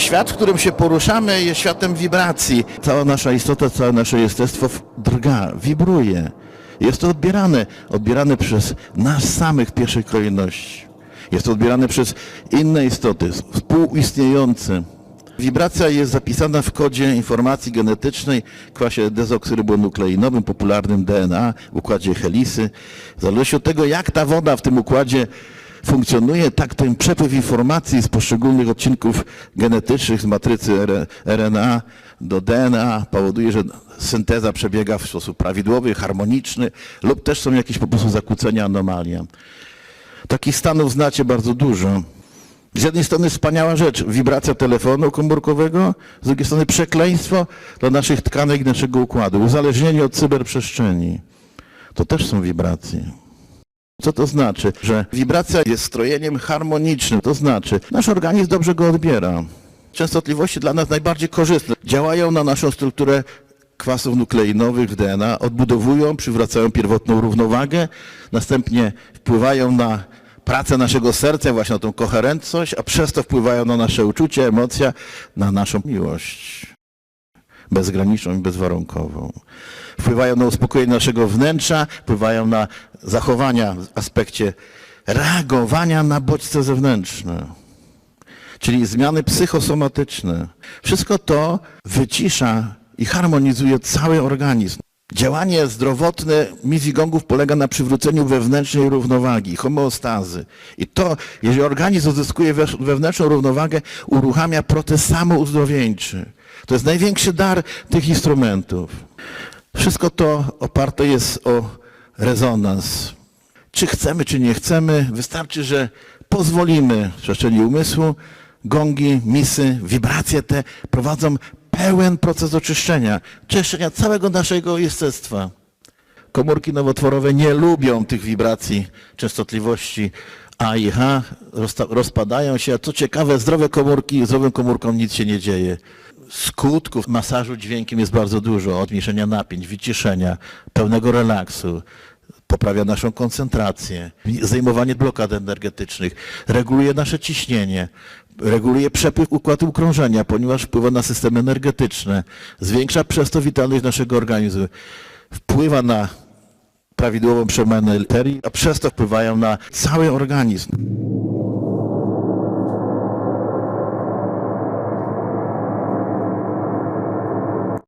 Świat, w którym się poruszamy, jest światem wibracji. Cała nasza istota, całe nasze jestestwo drga, wibruje. Jest to odbierane przez nas samych w pierwszej kolejności. Jest to odbierane przez inne istoty, współistniejące. Wibracja jest zapisana w kodzie informacji genetycznej, kwasie dezoksyrybonukleinowym, popularnym DNA, w układzie helisy. W zależności od tego, jak ta woda w tym układzie funkcjonuje, tak ten przepływ informacji z poszczególnych odcinków genetycznych, z matrycy RNA do DNA powoduje, że synteza przebiega w sposób prawidłowy, harmoniczny lub też są jakieś po prostu zakłócenia, anomalia. Takich stanów znacie bardzo dużo. Z jednej strony wspaniała rzecz, wibracja telefonu komórkowego, z drugiej strony przekleństwo dla naszych tkanek i naszego układu, uzależnienie od cyberprzestrzeni. To też są wibracje. Co to znaczy? Że wibracja jest strojeniem harmonicznym, to znaczy nasz organizm dobrze go odbiera. Częstotliwości dla nas najbardziej korzystne. Działają na naszą strukturę kwasów nukleinowych w DNA, odbudowują, przywracają pierwotną równowagę, następnie wpływają na pracę naszego serca, właśnie na tą koherentność, a przez to wpływają na nasze uczucie, emocje, na naszą miłość. Bezgraniczną i bezwarunkową. Wpływają na uspokojenie naszego wnętrza, wpływają na zachowania w aspekcie reagowania na bodźce zewnętrzne, czyli zmiany psychosomatyczne. Wszystko to wycisza i harmonizuje cały organizm. Działanie zdrowotne mizigongów polega na przywróceniu wewnętrznej równowagi, homeostazy. I to, jeżeli organizm uzyskuje wewnętrzną równowagę, uruchamia proces samouzdrowieńczy. To jest największy dar tych instrumentów. Wszystko to oparte jest o rezonans. Czy chcemy, czy nie chcemy, wystarczy, że pozwolimy w przestrzeni umysłu, gongi, misy, wibracje te prowadzą pełen proces oczyszczenia całego naszego jestestwa. Komórki nowotworowe nie lubią tych wibracji, częstotliwości A i H, rozpadają się, a co ciekawe, zdrowym komórkom nic się nie dzieje. Skutków masażu dźwiękiem jest bardzo dużo, od zmniejszenia napięć, wyciszenia, pełnego relaksu, poprawia naszą koncentrację, zdejmowanie blokad energetycznych, reguluje nasze ciśnienie, reguluje przepływ układu krążenia, ponieważ wpływa na systemy energetyczne, zwiększa przez to witalność naszego organizmu, wpływa na prawidłową przemianę arterii, a przez to wpływają na cały organizm.